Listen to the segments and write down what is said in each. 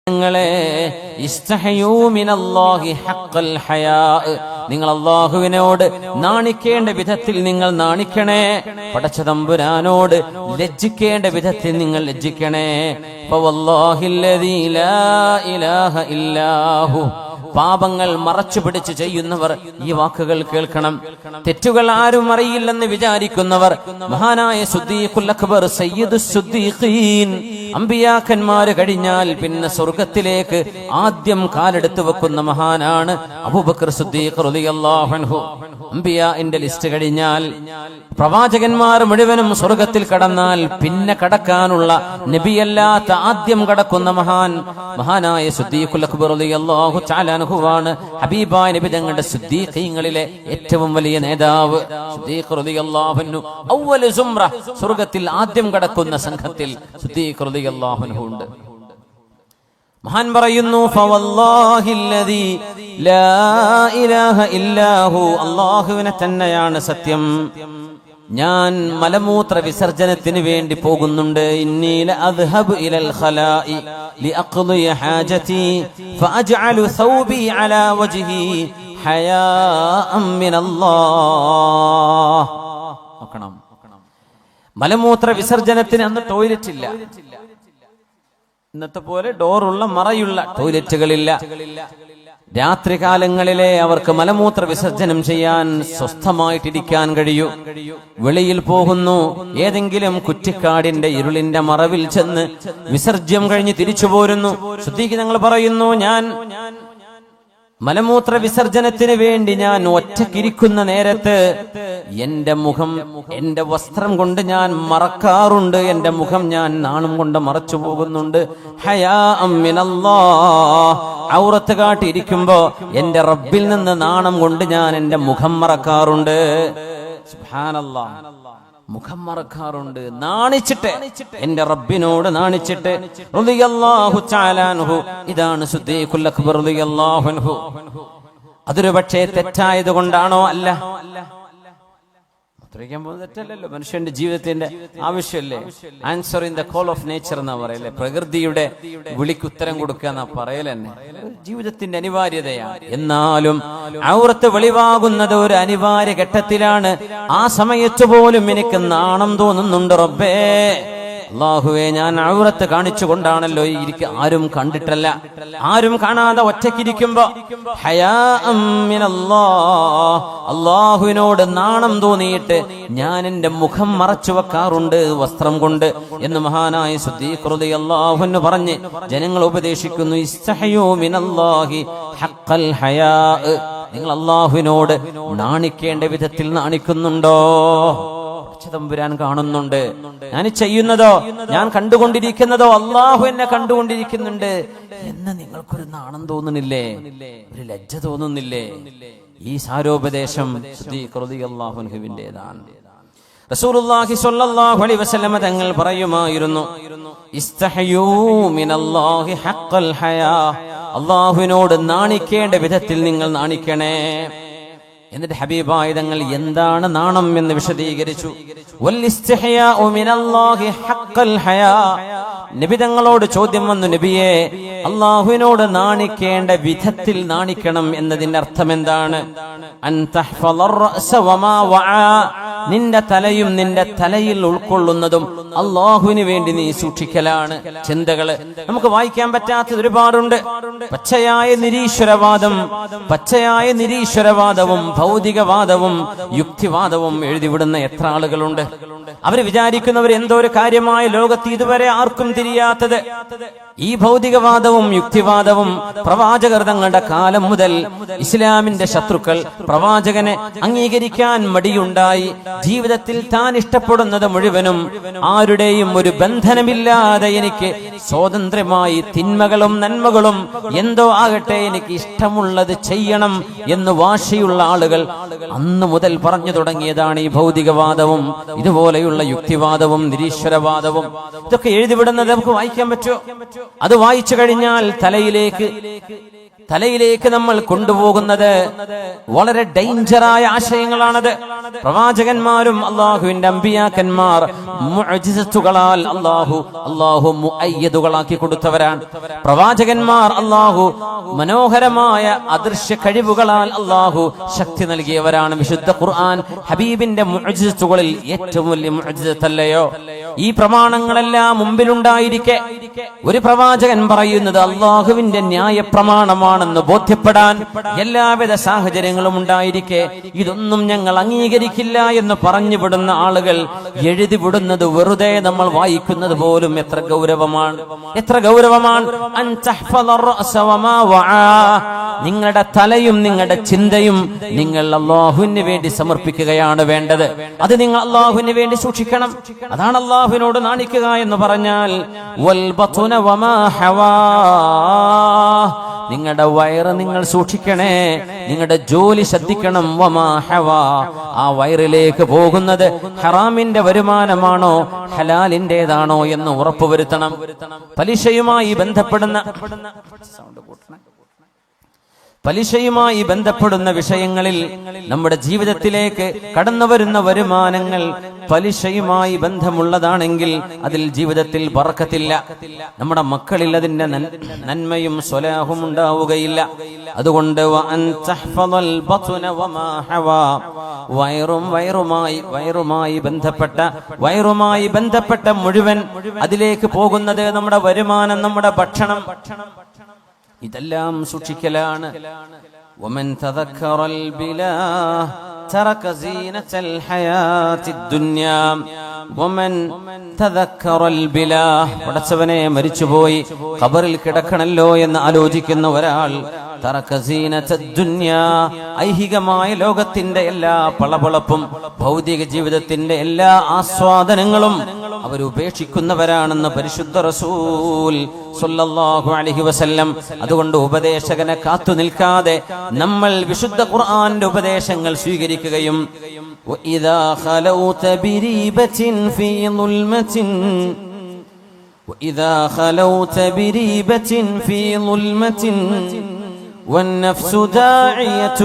നിങ്ങളെ ഇസ്തഹയൂ മിനല്ലാഹി ഹഖൽ ഹയാ, നിങ്ങൾ അല്ലാഹുവിനോട് നാണിക്കേണ്ട വിധത്തിൽ നിങ്ങൾ നാണിക്കണേ. പടച്ച തമ്പുരാനോട് ലജ്ജിക്കേണ്ട വിധത്തിൽ നിങ്ങൾ ലജ്ജിക്കണേ. ഫവല്ലാഹില്ലദീ ലാ ഇലാഹ ഇല്ലാഹു, പാപങ്ങൾ മറച്ചു പിടിച്ച് ചെയ്യുന്നവർ ഈ വാക്കുകൾ കേൾക്കണം. തെറ്റുകൾ ആരും അറിയില്ലെന്ന് വിചാരിക്കുന്നവർ, മഹാനായ സിദ്ദീഖുൽ അക്ബർ സയ്യിദുസ് സിദ്ദീഖീൻ, അമ്പിയാക്കന്മാര് കഴിഞ്ഞാൽ പിന്നെ സ്വർഗത്തിലേക്ക് ആദ്യം കാലെടുത്തു വെക്കുന്ന മഹാനാണ് അബൂബക്കർ സിദ്ദീഖ് റളിയല്ലാഹു അൻഹു. അമ്പിയാഇന്റെ ലിസ്റ്റ് കഴിഞ്ഞാൽ, പ്രവാചകന്മാർ മുഴുവനും സ്വർഗത്തിൽ കടന്നാൽ പിന്നെ കടക്കാനുള്ള നബിയല്ലാത്ത ആദ്യം കടക്കുന്ന മഹാനായ സിദ്ദീഖുൽ അക്ബർ റളിയല്ലാഹു തആല അൻഹുവാണ്. ഹബീബായ നബി തങ്ങളുടെ സിദ്ദീഖീങ്ങളിലെ ഏറ്റവും വലിയ നേതാവ് സിദ്ദീഖ് റളിയല്ലാഹു അൻഹു. അവ്വൽ സുംറ, സ്വർഗത്തിൽ ആദ്യം കടക്കുന്ന സംഘത്തിൽ സിദ്ദീഖ് റളിയല്ലാഹു അൻഹു ഉണ്ട്. മഹാൻ പറയുന്നു, ഫവല്ലാഹില്ലദീ ലാ ഇലാഹ ഇല്ലാഹു, അല്ലാഹുവിനെ തന്നെയാണ് സത്യം, ഞാൻ മലമൂത്ര വിസർജനത്തിന് വേണ്ടി പോകുന്നുണ്ട്. ഇന്നി ലഅദ്ഹബു ഇലൽ ഖലാഇ ലിഅഖ്ദിയ ഹാജതി ഫഅജ്അലു സൗബി അലാ വജ്ഹി ഹയാഅൻ മിനല്ലാഹ്. നോക്കണം, മലമൂത്ര വിസർജനത്തിന് അന്ന് ടോയ്ലറ്റ് ഇല്ല. ഇന്നത്തെ പോലെ ഡോറുള്ള മറയുള്ള ടോയ്ലറ്റുകളില്ല. രാത്രികാലങ്ങളിലെ അവർക്ക് മലമൂത്ര വിസർജനം ചെയ്യാൻ സ്വസ്ഥമായിട്ടിരിക്കാൻ കഴിയൂ. വെളിയിൽ പോകുന്നു, ഏതെങ്കിലും കുറ്റിക്കാടിന്റെ ഇരുളിന്റെ മറവിൽ ചെന്ന് വിസർജ്യം കഴിഞ്ഞ് തിരിച്ചു പോരുന്നു. സിദ്ദീഖ് തങ്ങൾ പറയുന്നു, ഞാൻ മലമൂത്ര വിസർജനത്തിന് വേണ്ടി ഞാൻ ഒറ്റക്കിരിക്കുന്ന നേരത്ത് എന്റെ മുഖം എന്റെ വസ്ത്രം കൊണ്ട് ഞാൻ മറക്കാറുണ്ട്. എന്റെ മുഖം ഞാൻ നാണം കൊണ്ട് മറച്ചു പോകുന്നുണ്ട്. ഹയാഅൻ മിനല്ലാഹ്, ഔറത്ത് കാട്ടിയിരിക്കുമ്പോ എന്റെ റബ്ബിൽ നിന്ന് നാണം കൊണ്ട് ഞാൻ എന്റെ മുഖം മറക്കാറുണ്ട്. സുബ്ഹാനല്ലാഹ്, മുഖം മറക്കാറുണ്ട്, നാണിച്ചിട്ട്, എന്റെ റബ്ബിനോട് നാണിച്ചിട്ട്. റളിയല്ലാഹു തആല അൻഹു, ഇതാണ് സിദ്ദീഖുൽ അക്ബർ റളിയല്ലാഹു അൻഹു. അതൊരു പക്ഷേ തെറ്റായത് കൊണ്ടാണോ? അല്ല, മൂത്രിക്കാൻ പോകുന്നത് തെറ്റല്ലല്ലോ, മനുഷ്യന്റെ ജീവിതത്തിന്റെ ആവശ്യമല്ലേ. Answer in the call of nature എന്നാ പറയല്ലേ, പ്രകൃതിയുടെ വിളിക്ക് ഉത്തരം കൊടുക്കുക എന്നാ പറയലെന്നെ, ജീവിതത്തിന്റെ അനിവാര്യതയാണ്. എന്നാലും ഔറത്ത് വെളിവാകുന്നത് ഒരു അനിവാര്യ ഘട്ടത്തിലാണ്. ആ സമയത്ത് പോലും എനിക്ക് നാണം തോന്നുന്നുണ്ട്. റബ്ബേ അല്ലാഹുവേ, ഞാൻ ഔറത്ത് കാണിച്ചുകൊണ്ടാണല്ലോ ആരും കണ്ടിട്ടല്ല, ആരും കാണാതെ ഒറ്റയ്ക്കിരിക്കുമ്പോ ഹയാഅൻ മിനല്ലാഹ്, അല്ലാഹുവിനോട് നാണം തോന്നിയിട്ട് ഞാൻ എന്റെ മുഖം മറച്ചു വെക്കാറുണ്ട് വസ്ത്രം കൊണ്ട് എന്ന് മഹാനായ സിദ്ദീഖ് റളിയല്ലാഹു അൻഹു പറഞ്ഞ് ജനങ്ങൾ ഉപദേശിക്കുന്നു. ഇസ്തഹയൂ മിനല്ലാഹി ഹഖൽ ഹയാ, നിങ്ങൾ അല്ലാഹുവിനോട് നാണിക്കേണ്ട വിധത്തിൽ നാണിക്കുന്നുണ്ടോ? തമ്പുരാൻ കാണുന്നുണ്ട്. ഞാൻ ചെയ്യുന്നതോ, ഞാൻ കണ്ടുകൊണ്ടിരിക്കുന്നതോ അല്ലാഹു എന്നെ കണ്ടുകൊണ്ടിരിക്കുന്നുണ്ട് എന്ന് നിങ്ങൾക്കൊരു നാണം തോന്നുന്നില്ലേ? ഒരു ലജ്ജ തോന്നുന്നില്ലേ? ഈ സാരോപദേശം സിദ്ദീഖ് റളിയല്ലാഹു അൻഹുവിന്റേതാണ്. റസൂലുള്ളാഹി സ്വല്ലല്ലാഹു അലൈഹി വസല്ലം തങ്ങൾ പറയുമായിരുന്നു, ഇസ്തഹയൂ മിനല്ലാഹി ഹഖൽ ഹയാ, അല്ലാഹുവിനോട് നാണിക്കേണ്ട വിധത്തിൽ നിങ്ങൾ നാണിക്കണേ. എന്നിട്ട് ഹബീബായ തങ്ങൾ എന്താണ് നാണം എന്ന് വിശദീകരിച്ചു. വൽ ഇസ്തിഹയാഉ മിനല്ലാഹി ഹഖൽ ഹയാ, നബി തങ്ങളോട് ചോദ്യം വന്നു, നബിയെ, അല്ലാഹുവിനോട് നാണിക്കേണ്ട വിധത്തിൽ നാണിക്കണം എന്നതിന്റെ അർത്ഥം എന്താണ്? അൻ തഹ്ഫളർ റഅസ വമാ വആ, നിന്റെ തലയും നിന്റെ തലയിൽ ഉൾക്കൊള്ളുന്നതും അല്ലാഹുവിന് വേണ്ടി നീ സൂക്ഷിക്കലാണ്. ചിന്തകള് നമുക്ക് വായിക്കാൻ പറ്റാത്തത് ഒരുപാടുണ്ട്. പച്ചയായ നിരീശ്വരവാദവും ഭൗതികവാദവും യുക്തിവാദവും എഴുതിവിടുന്ന എത്ര ആളുകളുണ്ട്. അവര് വിചാരിക്കുന്നവർ എന്തോ ഒരു കാര്യമായ ലോകത്ത് ഇതുവരെ ആർക്കും തിരിയാത്തത്. ഈ ഭൗതികവാദവും യുക്തിവാദവും പ്രവാചകർ തങ്ങളുടെ കാലം മുതൽ ഇസ്ലാമിന്റെ ശത്രുക്കൾ പ്രവാചകനെ അംഗീകരിക്കാൻ മടിയുണ്ടായി. ജീവിതത്തിൽ താൻ ഇഷ്ടപ്പെടുന്നത് മുഴുവനും ആരുടെയും ഒരു ബന്ധനമില്ലാതെ എനിക്ക് സ്വാതന്ത്ര്യമായി തിന്മകളും നന്മകളും എന്തോ ആകട്ടെ എനിക്ക് ഇഷ്ടമുള്ളത് ചെയ്യണം എന്ന് വാശിയുള്ള ആളുകൾ അന്ന് മുതൽ പറഞ്ഞു തുടങ്ങിയതാണ് ഈ ഭൗതികവാദവും ഇതുപോലെയുള്ള യുക്തിവാദവും നിരീശ്വരവാദവും. ഇതൊക്കെ എഴുതിവിടുന്നത് നമുക്ക് വായിക്കാൻ പറ്റുമോ? അത് വായിച്ചു കഴിഞ്ഞാൽ തലയിലേക്ക് തലയിലേക്ക് നമ്മൾ കൊണ്ടുപോകുന്നത് വളരെ ഡേഞ്ചറായ ആശയങ്ങളാണത്. പ്രവാചകന്മാരും അള്ളാഹുവിന്റെ അമ്പിയാക്കന്മാർ മുഅ്ജിസത്തുകളാൽ അള്ളാഹു മുഅയ്യദുകളാക്കി കൊടുത്തവരാണ്. പ്രവാചകന്മാർ അള്ളാഹു മനോഹരമായ അദൃശ്യ കഴിവുകളാൽ അള്ളാഹു ശക്തി നൽകിയവരാണ്. വിശുദ്ധ ഖുർആൻ ഹബീബിന്റെ മുഅ്ജിസത്തുകളിൽ ഏറ്റവും വലിയ മുഅ്ജിസത്തല്ലയോ? ഈ പ്രമാണങ്ങളെല്ലാം മുമ്പിലുണ്ടായിരിക്കെ ഒരു പ്രവാചകൻ പറയുന്നത് അള്ളാഹുവിന്റെ ന്യായ പ്രമാണമാണെന്ന് ബോധ്യപ്പെടാൻ എല്ലാവിധ സാഹചര്യങ്ങളും ഉണ്ടായിരിക്കെ ഇതൊന്നും ഞങ്ങൾ അംഗീകരിക്കില്ല എന്ന് പറഞ്ഞു വിടുന്ന ആളുകൾ എഴുതി വിടുന്നത് വെറുതെ നമ്മൾ വായിക്കുന്നത് പോലും എത്ര ഗൗരവമാണ്, എത്ര ഗൗരവമാണ്. നിങ്ങളുടെ തലയും നിങ്ങളുടെ ചിന്തയും നിങ്ങൾ അള്ളാഹുവിന് വേണ്ടി സമർപ്പിക്കുകയാണ് വേണ്ടത്. അത് നിങ്ങൾ അള്ളാഹുവിന് വേണ്ടി സൂക്ഷിക്കണം. അതാണ് അള്ളാഹുവിനോട് നാണിക്കുക എന്ന് പറഞ്ഞാൽ. നിങ്ങളുടെ വയറ് നിങ്ങൾ സൂക്ഷിക്കണേ, നിങ്ങളുടെ ജോലി ശ്രദ്ധിക്കണം. വമാ ഹവാ, ആ വയറിലേക്ക് പോകുന്നത് ഹറാമിന്റെ വരുമാനമാണോ ഹലാലിന്റേതാണോ എന്ന് ഉറപ്പുവരുത്തണം. പലിശയുമായി ബന്ധപ്പെടുന്ന വിഷയങ്ങളിൽ നമ്മുടെ ജീവിതത്തിലേക്ക് കടന്നു വരുന്ന വരുമാനങ്ങൾ പലിശയുമായി ബന്ധമുള്ളതാണെങ്കിൽ അതിൽ ജീവിതത്തിൽ ബർക്കത്തില്ല. നമ്മുടെ മക്കളിൽ അതിന്റെ നന്മയും സ്വലാഹും ഉണ്ടാവുകയില്ല. അതുകൊണ്ട് വയറുമായി ബന്ധപ്പെട്ട മുഴുവൻ അതിലേക്ക് പോകുന്നത് നമ്മുടെ വരുമാനം, നമ്മുടെ ഭക്ഷണം, ഇതെല്ലാം സൂക്ഷിക്കലാണ്. ومن تذكر البلاه ترك زينة الحياة الدنيا ومن تذكر البلاه പടച്ചവനെ മരിച്ചുപോയി ഖബറിൽ കിടക്കണല്ലോ എന്ന് ആലോചിക്കുന്ന ഒരാൾ തറക സീനത്തദ് ദുനിയാ, ഐഹികമായ ലോകത്തിന്റെ എല്ലാ പളപളപ്പും ഭൗതിക ജീവിതത്തിന്റെ എല്ലാ ആസ്വാദനങ്ങളും അവരുപേക്ഷിക്കുന്നവരാണെന്ന് പരിശുദ്ധ റസൂൽ സ്വല്ലല്ലാഹു അലൈഹി വസല്ലം. അതുകൊണ്ട് ഉപദേശകനെ കാത്തു നിൽക്കാതെ നമ്മൾ വിശുദ്ധ ഖുർആന്റെ ഉപദേശങ്ങൾ സ്വീകരിക്കുകയും വഇദാ ഖലൗത ബിരീബത്തിൻ ഫീ ളുൽമത്തിൻ وإذا خلوت بريبة في ظلمة والنفس داعية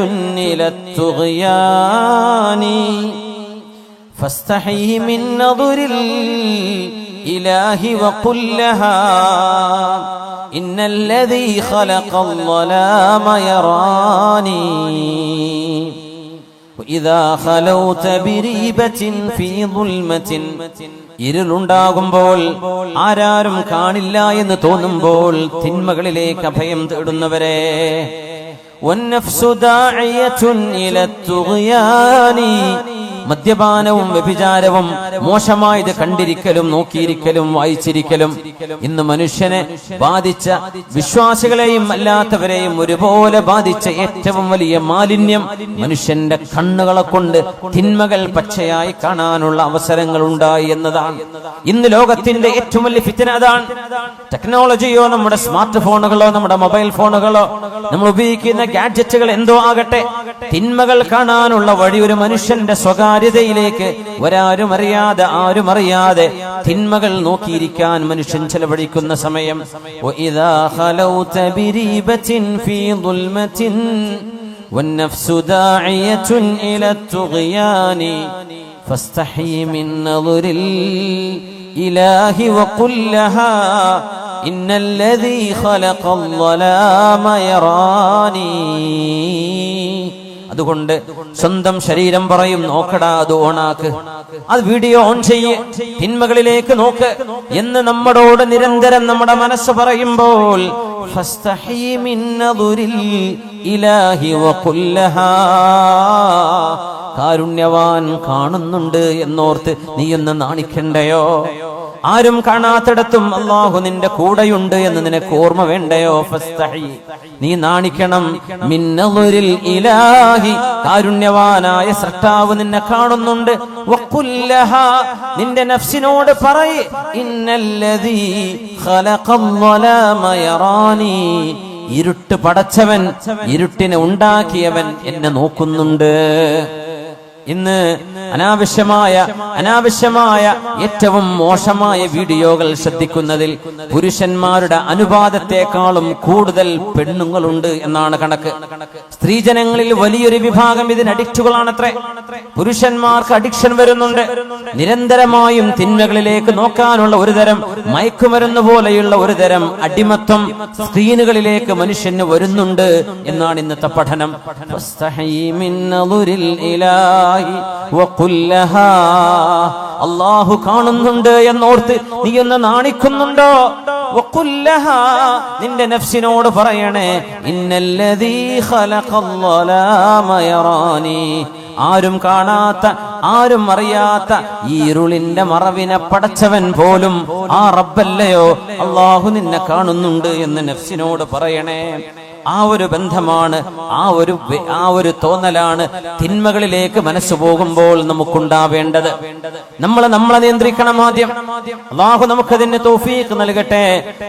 إلى الطغيان فاستحي من نظر الإله وقل لها إن الذي خلق الظلام يراني وإذا خلوت بريبة في ظلمة, ഇരുളുണ്ടാകുമ്പോൾ ആരാരും കാണില്ല എന്ന് തോന്നുമ്പോൾ തിന്മകളിലേക്ക് അഭയം തേടുന്നവരെ, മദ്യപാനവും വ്യഭിചാരവും മോശമായത് കണ്ടിരിക്കലും നോക്കിയിരിക്കലും വായിച്ചിരിക്കലും ഇന്ന് മനുഷ്യനെ ബാധിച്ച, വിശ്വാസികളെയും അല്ലാത്തവരെയും ഒരുപോലെ ബാധിച്ച ഏറ്റവും വലിയ മാലിന്യം മനുഷ്യന്റെ കണ്ണുകളെ കൊണ്ട് തിന്മകൾ പച്ചയായി കാണാനുള്ള അവസരങ്ങൾ ഉണ്ടായി എന്നതാണ്. ഇന്ന് ലോകത്തിന്റെ ഏറ്റവും വലിയ ഫിത്ന അതാണ്. ടെക്നോളജിയോ നമ്മുടെ സ്മാർട്ട് ഫോണുകളോ നമ്മുടെ മൊബൈൽ ഫോണുകളോ നമ്മൾ ഉപയോഗിക്കുന്ന ഗാഡ്ജറ്റുകൾ എന്തോ ആകട്ടെ, തിന്മകൾ കാണാനുള്ള വഴി ഒരു മനുഷ്യന്റെ സ്വകാര്യതയിലേക്ക് ആരും അറിയാതെ തിന്മകൾ നോക്കിയിരിക്കാൻ മനുഷ്യൻ ചെലവഴിക്കുന്ന സമയം. وَإِذَا خَلَوْتَ بِرِيبَةٍ فِي ظُلْمَةٍ وَالنَّفْسُ دَاعِيَةٌ إِلَى الطُّغْيَانِ فَاسْتَحْيِ مِنْ نَظْرِ الْإِلَهِ وَقُلْ لَهَا إِنَّ الَّذِي خَلَقَ الظَّلَامَ يَرَانِي. അതുകൊണ്ട് സ്വന്തം ശരീരം പറയും, നോക്കടാ അത് ഓണാക്ക്, അത് വീഡിയോ ഓൺ ചെയ്യ്, തിന്മകളിലേക്ക് നോക്ക് എന്ന് നമ്മളോട് നിരന്തരം നമ്മുടെ മനസ്സ് പറയുമ്പോൾ ഫസ്തഹി മിൻ നദുരിൽ ഇലാഹി വഖുൽ ലഹാ, കാരുണ്യവാൻ കാണുന്നുണ്ട് എന്നോർത്ത് നീ ഒന്ന് നാണിക്കണ്ടയോ? ആരും കാണാത്തിടത്തും അല്ലാഹു നിന്റെ കൂടെയുണ്ട് എന്ന് നിനക്ക് ഓർമ്മ വേണ്ടയോ? ഫസ്തഹി, നീ നാണിക്കണം. മിൻ നദുരിൽ ഇലാഹി, കാരുണ്യവാനായ സൃഷ്ടാവ് നിന്നെ കാണുന്നുണ്ട്. വഖുൽ ലഹാ, നിന്റെ നഫ്സിനോട് പറയ്, ഇന്നല്ലദീ ഖലഖൽ ളലാമ യറാനി, ഇരുട്ട് പടച്ചവൻ, ഇരുട്ടിനെ ഉണ്ടാക്കിയവൻ എന്നെ നോക്കുന്നുണ്ട് ഇന്ന് അനാവശ്യമായ ഏറ്റവും മോശമായ വീഡിയോകൾ ശ്രദ്ധിക്കുന്നതിൽ പുരുഷന്മാരുടെ അനുപാതത്തെക്കാളും കൂടുതൽ പെണ്ണുങ്ങളുണ്ട് എന്നാണ് കണക്ക്. സ്ത്രീജനങ്ങളിൽ വലിയൊരു വിഭാഗം ഇതിന് അഡിക്റ്റുകളാണത്രേ. പുരുഷന്മാർക്ക് അഡിക്ഷൻ വരുന്നുണ്ട്. നിരന്തരമായും തിന്മകളിലേക്ക് നോക്കാനുള്ള ഒരു തരം മയക്കുമരുന്ന് പോലെയുള്ള ഒരു തരം അടിമത്വം സ്ക്രീനുകളിലേക്ക് മനുഷ്യന് വരുന്നുണ്ട് എന്നാണ് ഇന്നത്തെ പഠനം. അല്ലാഹു കാണുന്നുണ്ട് എന്നോർത്ത് നീ ഒന്ന് നാണിക്കുന്നുണ്ടോ? നിന്റെ നഫ്സിനോട് പറയണേ, ഇന്നല്ലദീ ഖലഖൽ-ളലാമ യറാനി. ആരും കാണാത്ത, ആരും അറിയാത്ത ഈ ഇരുളിന്റെ മറവിനെ പടച്ചവൻ പോലും ആ റബ്ബല്ലയോ, അല്ലാഹു നിന്നെ കാണുന്നുണ്ട് എന്ന് നഫ്സിനോട് പറയണേ. ആ ഒരു ബന്ധമാണ്, ആ ഒരു തോന്നലാണ് തിന്മകളിലേക്ക് മനസ്സ് പോകുമ്പോൾ നമുക്കുണ്ടാവേണ്ടത്. നമ്മളെ നിയന്ത്രിക്കണം ആദ്യം. അല്ലാഹു നമുക്കതിന് തൗഫീഖ് നൽകട്ടെ.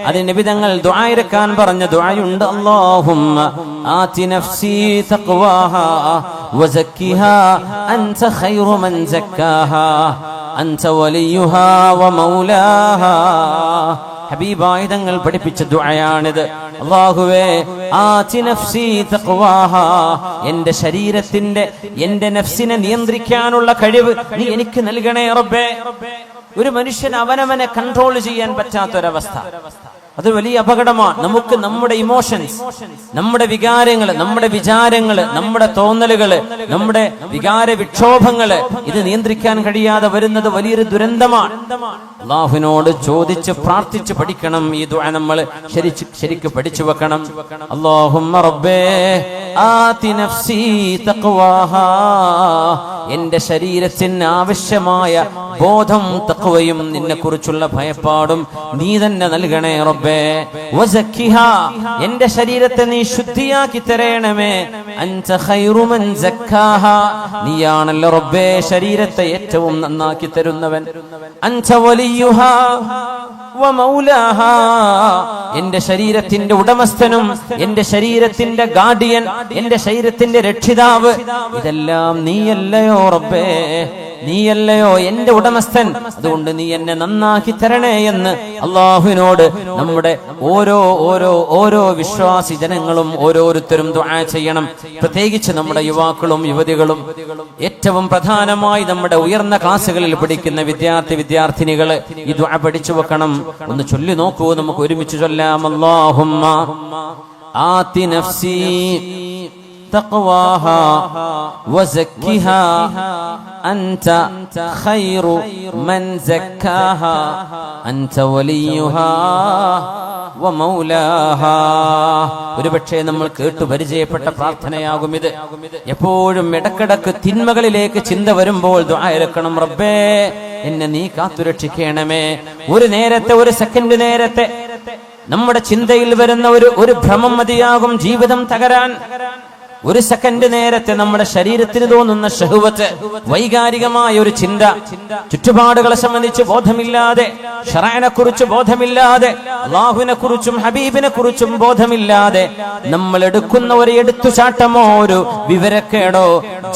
അതിന് നബി തങ്ങൾ ദുആയിരക്കാൻ പറഞ്ഞ ദുആയുണ്ട്. അല്ലാഹുമ്മ ആതി നഫ്സി തഖ്വാഹാ വസക്കിഹാ അൻത ഖൈറു മൻ സക്കാഹാ അൻത വലിയുഹാ വമൗലാഹാ. ഹബീബായ തങ്ങൾ പഠിപ്പിച്ച ദുആയാണിത്. അല്ലാഹുവേ, ആതി നഫ്സി തഖ്വാഹാ, എന്റെ ശരീരത്തിന്റെ, എന്റെ നഫ്സിനെ നിയന്ത്രിക്കാനുള്ള കഴിവ് നീ എനിക്ക് നൽകണേ റബ്ബേ. ഒരു മനുഷ്യൻ അവനവനെ കൺട്രോൾ ചെയ്യാൻ പറ്റാത്തൊരവസ്ഥ, അത് വലിയ അപകടമാണ്. നമുക്ക് നമ്മുടെ ഇമോഷൻസ്, നമ്മുടെ വികാരങ്ങള്, നമ്മുടെ വിചാരങ്ങള്, നമ്മുടെ തോന്നലുകള്, നമ്മുടെ വികാര വിക്ഷോഭങ്ങള് ഇത് നിയന്ത്രിക്കാൻ കഴിയാതെ വരുന്നത് വലിയൊരു ദുരന്തമാണ്. അല്ലാഹുവിനോട് ചോദിച്ച് പ്രാർത്ഥിച്ച് പഠിക്കണം. ഈ ദുആ നമ്മൾ ശരിക്ക് പഠിച്ചു വെക്കണം. അല്ലാഹുമ്മ റബ്ബേ ആതി നഫ്സി തഖ്വാഹാ, എന്റെ ശരീരത്തിന് ആവശ്യമായ ബോധം, തഖ്വയും നിന്നെ കുറിച്ചുള്ള ഭയപ്പാടും നീ തന്നെ നൽകണേ റബ്ബേ. വസക്കിഹാ, എന്റെ ശരീരത്തെ നീ ശുദ്ധിയാക്കി തരണമേ. അൻത ഖൈറു മൻ സക്കാഹാ, നീയാണല്ലോ റബ്ബേ ശരീരത്തെ ഏറ്റവും നന്നാക്കി തരുന്നവൻ. അൻത വലിയുഹാ വമൗലാഹാ, എന്റെ ശരീരത്തിന്റെ ഉടമസ്ഥനും എന്റെ ശരീരത്തിന്റെ ഗാർഡിയൻ, എന്റെ ശരീരത്തിന്റെ രക്ഷിതാവ്, ഇതെല്ലാം നീയല്ലയോ റബ്ബേ, നീയല്ലയോ എന്റെ ഉടമസ്ഥൻ. അതുകൊണ്ട് നീ എന്നെ നന്നാക്കി തരണേ എന്ന് അല്ലാഹുവിനോട് നമ്മുടെ ഓരോ വിശ്വാസി ജനങ്ങളും ഓരോരുത്തരും ദുആ ചെയ്യണം. പ്രത്യേകിച്ച് നമ്മുടെ യുവാക്കളും യുവതികളും, ഏറ്റവും പ്രധാനമായി നമ്മുടെ ഉയർന്ന ക്ലാസ്സുകളിൽ പഠിക്കുന്ന വിദ്യാർത്ഥിനികള് ഈ ദുആ പഠിച്ചു വെക്കണം. ഒന്ന് ചൊല്ലി നോക്കൂ, നമുക്ക് ഒരുമിച്ച് ചൊല്ലാം. അല്ലാഹുമ്മ ആതി നഫ്സി തഖ്വാഹാ വസക്കിഹാ അൻത ഖൈറു മൻ സക്കാഹാ അൻത വലിയുഹാ വമൗലാഹാ. ഒരുപക്ഷെ നമ്മൾ കേട്ടു പരിചയപ്പെട്ട പ്രാർത്ഥനയാകും ഇത്. എപ്പോഴും ഇടക്കിടക്ക് തിന്മകളിലേക്ക് ചിന്ത വരുമ്പോൾ ദുആ ഇറക്കണം. റബ്ബേ, എന്നെ നീ കാത്തുരക്ഷിക്കണമേ. ഒരു നേരത്തെ, ഒരു സെക്കൻഡ് നേരത്തെ നമ്മുടെ ചിന്തയിൽ വരുന്ന ഒരു ഭ്രമം മതിയാകും ജീവിതം തകരാൻ. ഒരു സെക്കൻഡ് നേരത്തെ നമ്മുടെ ശരീരത്തിന് തോന്നുന്ന ശഹ്വത്ത്, വൈകാരികമായ ഒരു ചിന്ത, ചുറ്റുപാടുകളെ സംബന്ധിച്ച് ബോധമില്ലാതെ, ശറഅനെ കുറിച്ച് ബോധമില്ലാതെ, അല്ലാഹുവിനെ കുറിച്ചും ഹബീബിനെ കുറിച്ചും ബോധമില്ലാതെ നമ്മൾ എടുക്കുന്ന ഒരു എടുത്തുചാട്ടമോ ഒരു വിവരക്കേടോ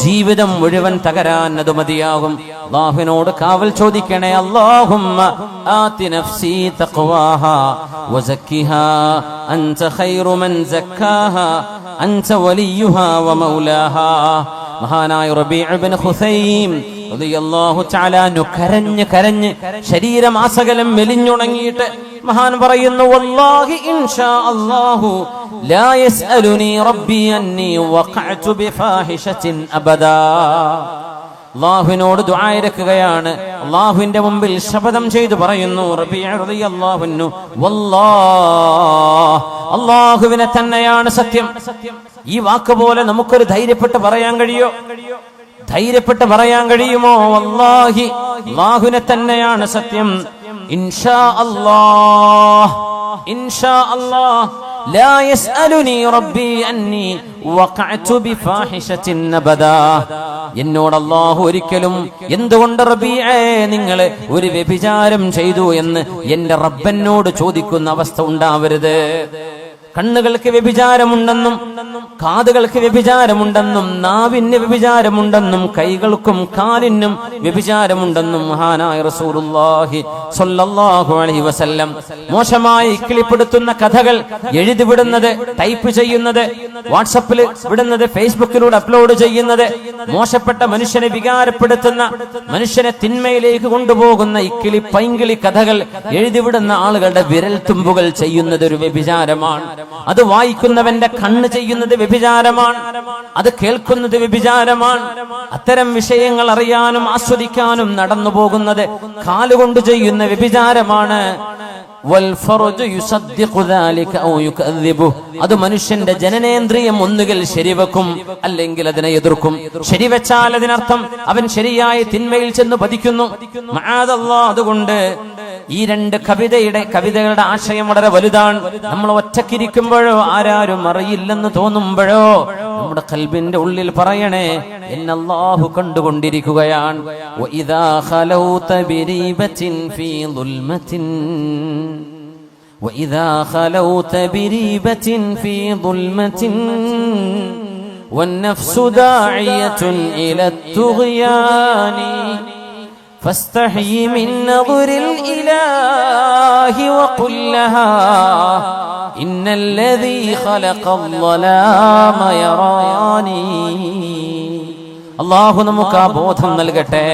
ജീവിതം മുഴുവൻ തകരാൻ അത് മതിയാകും. അല്ലാഹുവിനോട് കാവൽ ചോദിക്കണേ. അല്ലാഹുമ്മ ആതി നഫ്സി തഖ്വാഹാ വസക്കിഹാ അൻത ഖൈറു മൻ സക്കാഹാ അൻത വലിയുഹാ വമൗലാഹാ. മഹാനായ റബീഅ ഇബ്നു ഖുസൈം റളിയല്ലാഹു തആല അൻഹു കരഞ്ഞ് ശരീരമാസകലം മെലിഞ്ഞുണങ്ങിയിട്ട് മഹാൻ പറയുന്നു, വല്ലാഹി ഇൻഷാ അല്ലാഹു ലാ യസ്അലുനി റബ്ബി അന്നി വഖഅതു ബിഫാഹിശത്തിൻ അബദാ. അല്ലാഹുവിനോട് ദുആ ഇറക്കുകയാണ്. അല്ലാഹുവിന്റെ മുമ്പിൽ ശപഥം ചെയ്തു പറയുന്നു റബീഅ റളിയല്ലാഹു അൻഹു, വല്ലാഹ്, അല്ലാഹുവിനെ തന്നെയാണ് സത്യം. ഈ വാക്ക് പോലെ നമുക്കൊരു ധൈര്യപ്പെട്ട് പറയാൻ കഴിയോ? ധൈര്യപ്പെട്ട് പറയാൻ കഴിയുമോ? വല്ലാഹി, അല്ലാഹുവിനെ തന്നെയാണ് സത്യം. ഇൻഷാ അല്ലാഹ്, ഇൻഷാ അല്ലാഹ് ലാ യസ്അലുനി റബ്ബി അന്നി വഖഅതു ബിഫാഹിശത്തിൻ അബദാ. എന്നോട് അല്ലാഹു ഒരിക്കലും എന്തുകൊണ്ട് റബീഅേ നിങ്ങൾ ഒരു വ്യഭിചാരം ചെയ്തു എന്ന് എന്റെ റബ്ബനോട് ചോദിക്കുന്ന അവസ്ഥ ഉണ്ടാവരുത്. കണ്ണുകൾക്ക് വ്യഭിചാരമുണ്ടെന്നും കാതുകൾക്ക് വ്യഭിചാരമുണ്ടെന്നും നാവിന് വ്യഭിചാരമുണ്ടെന്നും കൈകൾക്കും കാലിനും വ്യഭിചാരമുണ്ടെന്നും മഹാനായ റസൂലുള്ളാഹി സ്വല്ലല്ലാഹു അലൈഹി വസല്ലം മോശമായി കിളിപ്പെടുത്തുന്ന കഥകൾ എഴുതിവിടുന്നത്, ടൈപ്പ് ചെയ്യുന്നത്, വാട്സപ്പിൽ വിടുന്നത്, ഫേസ്ബുക്കിലൂടെ അപ്ലോഡ് ചെയ്യുന്നത്, മോശപ്പെട്ട മനുഷ്യനെ വികാരപ്പെടുത്തുന്ന, മനുഷ്യനെ തിന്മയിലേക്ക് കൊണ്ടുപോകുന്ന ഇക്കിളി പൈങ്കിളി കഥകൾ എഴുതിവിടുന്ന ആളുകളുടെ വിരൽ തുമ്പുകൾ ചെയ്യുന്നത് ഒരു വ്യഭിചാരമാണ്. അത് വായിക്കുന്നവന്റെ കണ്ണ് ചെയ്യുന്നത് വ്യഭിചാരമാണ്, അത് കേൾക്കുന്നത് വ്യഭിചാരമാണ്. അത്തരം വിഷയങ്ങൾ അറിയാനും ആസ്വദിക്കാനും നടന്നു പോകുന്നത് കാലുകൊണ്ട് ചെയ്യുന്ന വ്യഭിചാരമാണ്. അത് മനുഷ്യന്റെ ജനനേന്ദ്രിയം ഒന്നുകിൽ ശരിവെക്കും, അല്ലെങ്കിൽ അതിനെ എതിർക്കും. ശരിവെച്ചാൽ അതിനർത്ഥം അവൻ ശരിയായ തിന്മയിൽ ചെന്ന് പതിക്കുന്നു. മഅദല്ലാഹ്. അതുകൊണ്ട് ഈ രണ്ട് കവിതകളുടെ ആശയം വളരെ വലുതാണ്. നമ്മൾ ഒറ്റക്കിരിക്കുമ്പോഴോ ആരാരും അറിയില്ലെന്ന് തോന്നുമ്പോഴോ നമ്മുടെ ഖൽബിന്റെ ഉള്ളിൽ പറയണേ, എന്നെ അല്ലാഹു കണ്ടുകൊണ്ടിരിക്കുകയാണ്. വഇദാ ഖലൗത ബിരീബത്തിൻ ഫീ ദുൽമത്തിൻ وإذا خلوت بريبة في ظلمة والنفس داعية إلى الطغيان فاستحي من نظر الإله وقل لها إن الذي خلق الظلام يراني. അല്ലാഹു നമുക്ക് ആ ബോധം നൽകട്ടെ.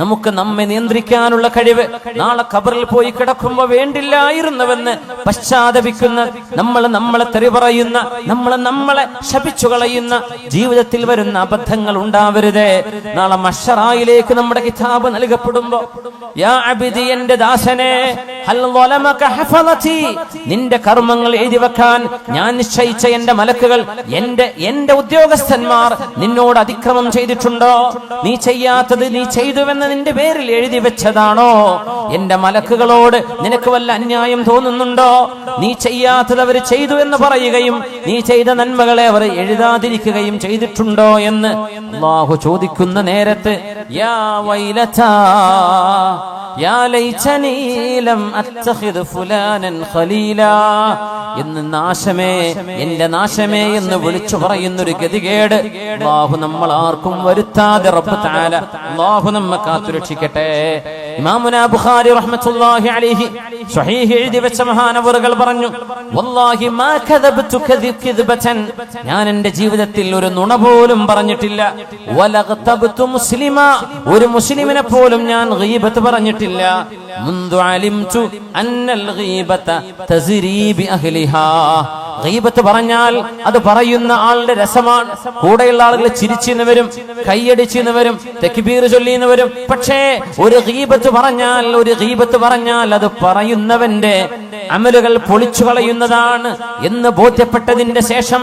നമുക്ക് നമ്മെ നിയന്ത്രിക്കാനുള്ള കഴിവ്. നാളെ ഖബറിൽ പോയി കിടക്കുമ്പോ വേണ്ടില്ലായിരുന്നുവെന്ന് പശ്ചാത്തപിക്കുന്ന, നമ്മളെ തെറി പറയുന്ന, നമ്മളെ ശപിച്ചു കളയുന്ന, ജീവിതത്തിൽ വരുന്ന അബദ്ധങ്ങൾ ഉണ്ടാവരുതേ. നാളെ മഹ്ശറായിലേക്ക് നമ്മുടെ കിതാബ് നൽകപ്പെടുമ്പോ, യാ അബ്ദി, എന്റെ ദാസനെ, ഹൽ വലമക ഹഫളതി, നിന്റെ കർമ്മങ്ങൾ എഴുതി വെക്കാൻ ഞാൻ നിശ്ചയിച്ച എന്റെ മലക്കുകൾ, എന്റെ ഉദ്യോഗസ്ഥന്മാർ നിന്നോട് അതിക്രമം ചെയ്തിട്ടുണ്ടോ? നീ ചെയ്യാത്തത് നീ ചെയ്തുവെന്ന് നിന്റെ പേരിൽ എഴുതി വെച്ചതാണോ? എന്റെ മലക്കുകളോട് നിനക്ക് വല്ല അന്യായം തോന്നുന്നുണ്ടോ? നീ ചെയ്യാത്തത് അവർ ചെയ്തു എന്ന് പറയുകയും നീ ചെയ്ത നന്മകളെ അവർ എഴുതാതിരിക്കുകയും ചെയ്തിട്ടുണ്ടോ എന്ന് അല്ലാഹു ചോദിക്കുന്ന നേരത്ത്, യാ വൈലതാ യാ ലൈതനി ലം അത്തഖിദ് ഫുലാനൻ ഖലീലാ എന്ന് നാശമേ, എന്റെ നാശമേ എന്ന് വിളിച്ചു പറയുന്നൊരു ഗതികേട് അല്ലാഹു നമ്മൾ ആർക്കും വരുത്താതെ റബ്ബ് തആല അല്ലാഹു നമ്മെ കാത്തുരക്ഷിക്കട്ടെ. ഇമാമുനാ ബുഖാരി റഹ്മത്തുള്ളാഹി അലൈഹി സ്വഹീഹ് എഴുതി വെച്ച മഹാനവറുകൾ പറഞ്ഞു, വല്ലാഹി മാ കദബ്തു കദിബതൻ, ഞാൻ എന്റെ ജീവിതത്തിൽ ഒരു നുണ പോലും പറഞ്ഞിട്ടില്ല. വലഗ്തബ്തു മുസ്ലിമാ, ഒരു മുസ്ലിമിനെ പോലും ഞാൻ ഗീബത്ത് പറഞ്ഞിട്ടില്ല. മുൻദു അലിംതു അന്നൽ ഗീബത തസ്രി ബി അഹ്ലിഹാ, ഗീബത്ത് പറഞ്ഞാൽ അത് പറയുന്ന ആളുടെ രസമാണ്. കൂടെയുള്ള ആളുകൾ ചിരിച്ചിന്ന് വരും, കൈയടിച്ചിന്ന് വരും, തക്ബീർ ചൊല്ലിന്ന് വരും. പക്ഷേ ഒരു ഗീബത്ത് പറഞ്ഞാൽ അത് പറയുന്നവന്റെ അമലുകൾ പൊളിച്ചു കളയുന്നതാണ് എന്ന് ബോധ്യപ്പെട്ടതിന്റെ ശേഷം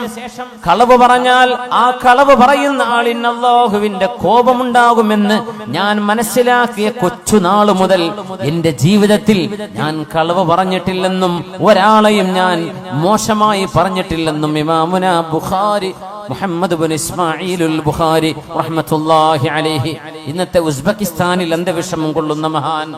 കളവ് പറഞ്ഞാൽ ആ കളവ് പറയുന്ന ആളിന് അല്ലാഹുവിന്റെ കോപമുണ്ടാകുമെന്ന് ഞാൻ മനസ്സിലാക്കിയ കൊച്ചുനാള് മുതൽ എന്റെ ജീവിതത്തിൽ ഞാൻ കളവ് പറഞ്ഞിട്ടില്ലെന്നും ഒരാളെയും ഞാൻ മോശമായി പറഞ്ഞിട്ടില്ലെന്നും ഇമാമുനാ ബുഖാരി മുഹമ്മദ് ബിൻ ഇസ്മാഈലുൽ ബുഖാരി റഹ്മത്തുള്ളാഹി അലൈഹി. ഇന്നത്തെ ഉസ്ബെക്കിസ്ഥാനിൽ അന്തവിഷമം കൊള്ളുന്ന മഹാൻ,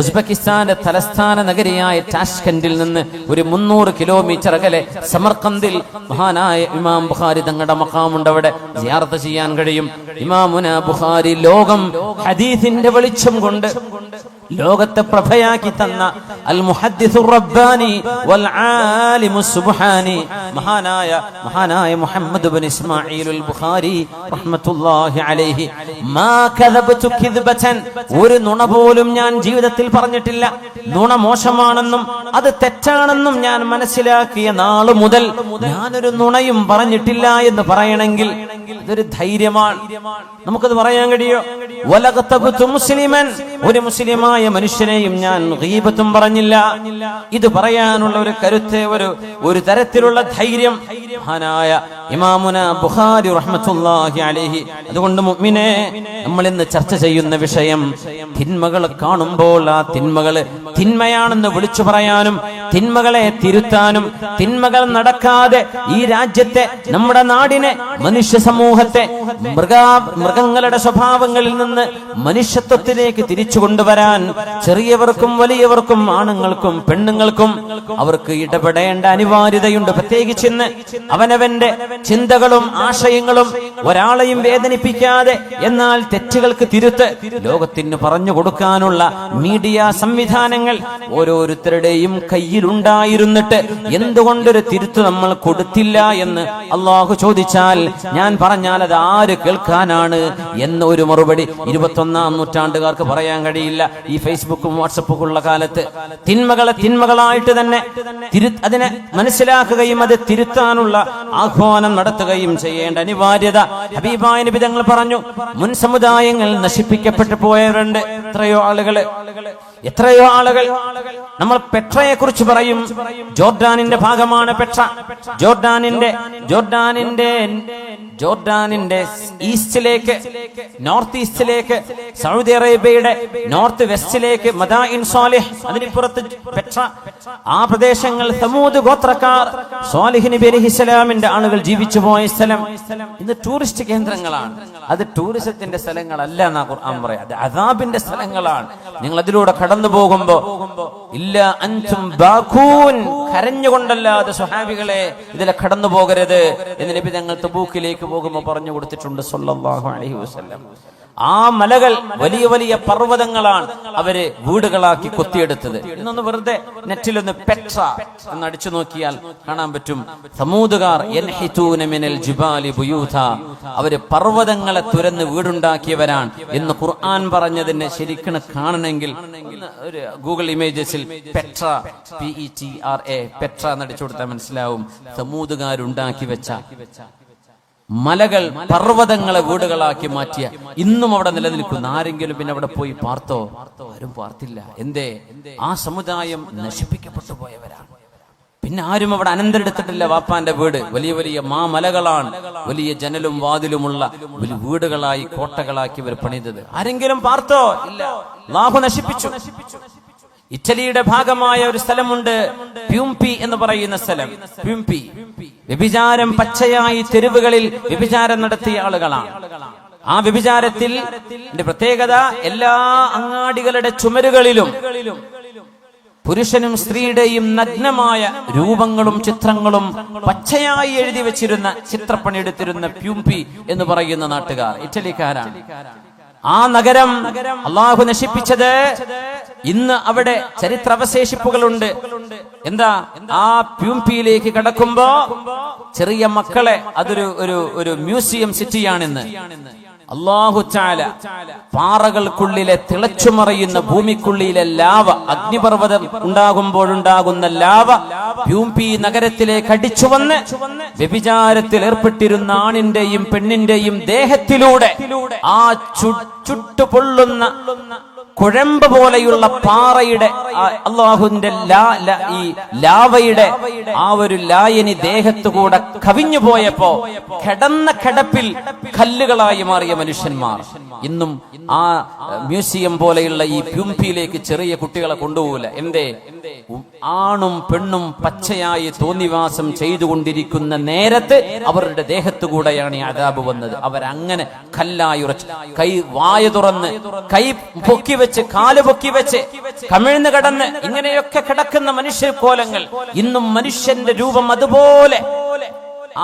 ഉസ്ബെക്കിസ്ഥാന്റെ തലസ്ഥാന നഗരിയായ ടാഷ്കന്റിൽ നിന്ന് ഒരു 300 കിലോമീറ്റർ അകലെ സമർഖന്ദിൽ മഹാനായ ഇമാം ബുഖാരി തങ്ങളുടെ മഖാമുണ്ട്. അവിടെ സിയാറത്ത് ചെയ്യാൻ കഴിയും. ഇമാമുനാ ബുഖാരി ലോകം ഹദീസിന്റെ വെളിച്ചം കൊണ്ട് ലോകത്തെ പ്രഭയാക്കി തന്ന അൽ മുഹദ്ദിസുർ റബ്ബാനി വൽ ആലിമുസ് സുബ്ഹാനി മഹാനായ മുഹമ്മദ് ബിൻ ഇസ്മാഈലുൽ ബുഖാരി റഹ്മത്തുള്ളാഹി അലൈഹി, മാ കദബതു കിദ്ബതൻ, ഒരു നുണ പോലും ഞാൻ ജീവിതത്തിൽ പറഞ്ഞിട്ടില്ല. നുണ മോശമാണെന്നും അത് തെറ്റാണെന്നും ഞാൻ മനസ്സിലാക്കിയ നാള് മുതൽ ഞാനൊരു നുണയും പറഞ്ഞിട്ടില്ല എന്ന് പറയണമെങ്കിൽ ഇതൊരു ധൈര്യമാണ്. നമുക്കത് പറയാൻ കഴിയോ? വലഗതബതു മുസ്ലിമൻ, ഒരു മുസ്ലിമായ മനുഷ്യനെയും ഞാൻ ഗീബത്തും പറഞ്ഞില്ല. ഇത് പറയാനുള്ള ഒരു കരുത്ത്, ഒരു തരത്തിലുള്ള ധൈര്യം മഹാനായ ഇമാമുനാ ബുഖാരി റഹ്മത്തുള്ളാഹി അലൈഹി. അതുകൊണ്ട് മുഅ്മിനേ, നമ്മൾ ഇന്ന് ചർച്ച ചെയ്യുന്ന വിഷയം തിന്മകൾ കാണുമ്പോൾ ആ തിന്മയാണെന്ന് വിളിച്ചു പറയാനും തിന്മകളെ തിരുത്താനും തിന്മകൾ നടക്കാതെ ഈ രാജ്യത്തെ, നമ്മുടെ നാടിനെ, മനുഷ്യ സമൂഹത്തെ മൃഗങ്ങളുടെ സ്വഭാവങ്ങളിൽ നിന്ന് മനുഷ്യത്വത്തിലേക്ക് തിരിച്ചു കൊണ്ടുവരാൻ ചെറിയവർക്കും വലിയവർക്കും ആണുങ്ങൾക്കും പെണ്ണുങ്ങൾക്കും അവർക്ക് ഇടപെടേണ്ട അനിവാര്യതയുണ്ട്. പ്രത്യേകിച്ച് ഇന്ന് അവനവന്റെ ചിന്തകളും ആശയങ്ങളും ഒരാളെയും വേദനിപ്പിക്കാതെ എന്നാൽ തെറ്റുകൾക്ക് തിരുത്ത് ലോകത്തിന് പറഞ്ഞു കൊടുക്കാനുള്ള മീഡിയ സംവിധാനങ്ങൾ ഓരോരുത്തരുടെയും കയ്യിലുണ്ടായിരുന്നിട്ട് എന്തുകൊണ്ടൊരു തിരുത്ത് നമ്മൾ കൊടുത്തില്ല എന്ന് അള്ളാഹു ചോദിച്ചാൽ ഞാൻ പറഞ്ഞാൽ അത് ആര് കേൾക്കാനാണ് എന്ന ഒരു മറുപടി 21-ാം നൂറ്റാണ്ടുകാർക്ക് പറയാൻ കഴിയില്ല. ഈ ഫേസ്ബുക്കും വാട്സപ്പും ഉള്ള കാലത്ത് തിന്മകളെ തിന്മകളായിട്ട് തന്നെ അതിനെ മനസ്സിലാക്കുകയും അത് തിരുത്താനുള്ള ആഹ്വാനം നടത്തുകയും ചെയ്യേണ്ട അനിവാര്യത ഹബീബായ നബി തങ്ങൾ പറഞ്ഞു. മുൻ സമുദായങ്ങൾ നശിപ്പിക്കപ്പെട്ടു പോയവരുണ്ട്. എത്രയോ ആളുകൾ നമ്മൾ പെട്രയെ കുറിച്ച് പറയും. ജോർഡാനിന്റെ ഭാഗമാണ് പെട്ര. ജോർഡാനിന്റെ ഈസ്റ്റിലേക്ക്, നോർത്ത് ഈസ്റ്റിലേക്ക്, സൗദി അറേബ്യയുടെ നോർത്ത് വെസ്റ്റിലേക്ക് മദായിൻ സാലിഹ്, അതിനിപ്പുറത്ത് പെട്ര, ആ പ്രദേശങ്ങൾ സമൂദ് ഗോത്രക്കാർ സ്വാലിഹ് നബി അലൈഹിസ്സലാമിന്റെ ആളുകൾ ജീവിച്ചു പോയ സ്ഥലം. ഇത് ടൂറിസ്റ്റ് കേന്ദ്രങ്ങളാണ്. അത് ടൂറിസത്തിന്റെ സ്ഥലങ്ങളല്ല എന്നാ ഖുർആൻ പറയാം. അത് അദാബിന്റെ സ്ഥലങ്ങളാണ്. നിങ്ങൾ അതിലൂടെ കടന്നു പോകുമ്പോ ഇല്ല അൻതും ബാഖൂൻ, കരഞ്ഞുകൊണ്ടല്ലാതെ സ്വഹാബികളെ ഇതിലെ കടന്നു പോകരുത് എന്ന് നബി തങ്ങൾ തബൂക്കിലേക്ക് പോകുമ്പോൾ പറഞ്ഞു കൊടുത്തിട്ടുണ്ട് സല്ലല്ലാഹു അലൈഹി വസല്ലം. ആ മലകൾ വലിയ വലിയ പർവ്വതങ്ങളാണ് അവര് വീടുകളാക്കി കൊത്തിയെടുത്തത്. ഇന്നൊന്ന് വെറുതെ നെറ്റിലൊന്ന് പെട്ര എന്ന് അടിച്ചു നോക്കിയാൽ കാണാൻ പറ്റും. സമൂദുകാർ യൻഹിതൂന മിനൽ ജിബാലി ബുയൂത, അവര് പർവ്വതങ്ങളെ തുരന്ന് വീടുണ്ടാക്കിയവരാണ് എന്ന് ഖുർആൻ പറഞ്ഞതിനെ ശരിക്കും കാണണമെങ്കിൽ ഒരു ഗൂഗിൾ ഇമേജസിൽ പെട്ര PETRA പെട്ര എന്നടിച്ചു കൊടുത്താൽ മനസ്സിലാവും. സമൂദുകാരുണ്ടാക്കി വെച്ച മലകൾ പർവ്വതങ്ങളെ വീടുകളാക്കി മാറ്റിയ ഇന്നും അവിടെ നിലനിൽക്കുന്നു. ആരെങ്കിലും പിന്നെ അവിടെ പോയി പാർത്തോ? ആരും പാർത്തില്ല. എന്തേ? ആ സമുദായം നശിപ്പിക്കപ്പെട്ടു പോയവരാണ്. പിന്നെ ആരും അവിടെ അനന്തരെടുത്തിട്ടില്ല. വാപ്പാന്റെ വീട് വലിയ വലിയ മാമലകളാണ്, വലിയ ജനലും വാതിലുമുള്ള വലിയ വീടുകളായി കോട്ടകളാക്കി ഇവർ പണിതത്. ആരെങ്കിലും പാർത്തോ? ഇല്ല. അല്ലാഹു നശിപ്പിച്ചു. ഇറ്റലിയുടെ ഭാഗമായ ഒരു സ്ഥലമുണ്ട്, പ്യൂംപി എന്ന് പറയുന്ന സ്ഥലം. പ്യൂംപി വ്യഭിചാരം പച്ചയായി തെരുവുകളിൽ വ്യഭിചാരം നടത്തിയ ആളുകളാണ്. ആ വ്യഭിചാരത്തിൽ പ്രത്യേകത എല്ലാ അങ്ങാടികളുടെ ചുമരുകളിലും പുരുഷനും സ്ത്രീയുടെയും നഗ്നമായ രൂപങ്ങളും ചിത്രങ്ങളും പച്ചയായി എഴുതി വെച്ചിരുന്ന ചിത്രപ്പണിയെടുത്തിരുന്ന പ്യൂംപി എന്ന് പറയുന്ന നാട്ടുകാർ ഇറ്റലിക്കാരാണ്. ആ നഗരം അള്ളാഹു നശിപ്പിച്ചത്. ഇന്ന് അവിടെ ചരിത്രാവശേഷിപ്പുകളുണ്ട്. എന്താ? ആ പ്യൂംപിയിലേക്ക് കടക്കുമ്പോ ചെറിയ മക്കളെ, അതൊരു ഒരു മ്യൂസിയം സിറ്റിയാണിന്ന്. അല്ലാഹു തആല പാറകൾക്കുള്ളിലെ തിളച്ചുമറിയുന്ന ഭൂമിക്കുള്ളിലെ ലാവ, അഗ്നിപർവ്വതം ഉണ്ടാകുമ്പോഴുണ്ടാകുന്ന ലാവ പ്യൂംപി നഗരത്തിലേക്ക് അടിച്ചു വന്ന് വ്യഭിചാരത്തിൽ ഏർപ്പെട്ടിരുന്ന ആണിന്റെയും പെണ്ണിന്റെയും ദേഹത്തിലൂടെ ആ ചുട്ടുപൊള്ളുന്ന കുഴമ്പ് പോലെയുള്ള പാറയുടെ അള്ളാഹുവിന്റെ ഈ ലാവയുടെ ആ ഒരു ലായനി ദേഹത്തുകൂടെ കവിഞ്ഞു പോയപ്പോ കിടന്ന കിടപ്പിൽ കല്ലുകളായി മാറിയ മനുഷ്യന്മാർ. ഇന്നും ആ മ്യൂസിയം പോലെയുള്ള ഈ പ്യൂംപിയിലേക്ക് ചെറിയ കുട്ടികളെ കൊണ്ടുപോകില്ല. എന്തേ? ആണും പെണ്ണും പച്ചയായി തോന്നിവാസം ചെയ്തുകൊണ്ടിരിക്കുന്ന നേരത്ത് അവരുടെ ദേഹത്തുകൂടെയാണ് ഈ അദാബ് വന്നത്. അവരങ്ങനെ കല്ലായി ഉറച്ച്, കൈ വായ തുറന്ന്, കൈ പൊക്കി വെച്ച്, കാല് പൊക്കി വെച്ച്, കമിഴ്ന്ന് കിടന്ന് ഇങ്ങനെയൊക്കെ കിടക്കുന്ന മനുഷ്യക്കോലങ്ങൾ. ഇന്നും മനുഷ്യന്റെ രൂപം അതുപോലെ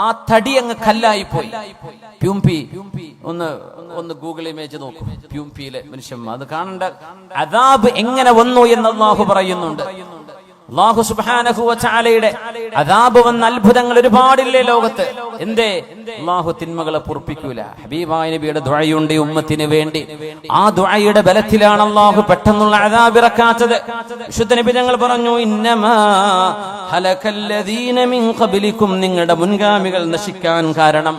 ആ തടി അങ്ങ് കല്ലായി പോയി. പ്യൂംപി ഒന്ന് ഗൂഗിൾ ഇമേജ് നോക്കൂ. പ്യൂംപിയിലെ മനുഷ്യന്മാർ അത് കാണേണ്ട അദാബ് എങ്ങനെ വന്നു എന്ന് അല്ലാഹു പറയുന്നുണ്ട്. അല്ലാഹു സുബ്ഹാനഹു വ തആലയുടെ അദാബ് വന്ന അത്ഭുതങ്ങൾ ഒരുപാടില്ലേ ലോകത്ത്. എന്തേ? അല്ലാഹു തിന്മകളെ പൊറുപ്പിക്കൂല. ഹബീബായ നബിയുടെ ദുആയുണ്ട് ഉമ്മത്തിന് വേണ്ടി. ആ ദുആയുടെ ബലത്തിലാണ് അല്ലാഹു പെട്ടെന്നുള്ള അദാബ് ഇറക്കാത്തത്. വിശുദ്ധ നബി തങ്ങൾ പറഞ്ഞു, ഇന്നമാ ഹലകല്ലദീന മിൻ ഖബ്ലികും, നിങ്ങളുടെ മുൻഗാമികൾ നശിക്കാൻ കാരണം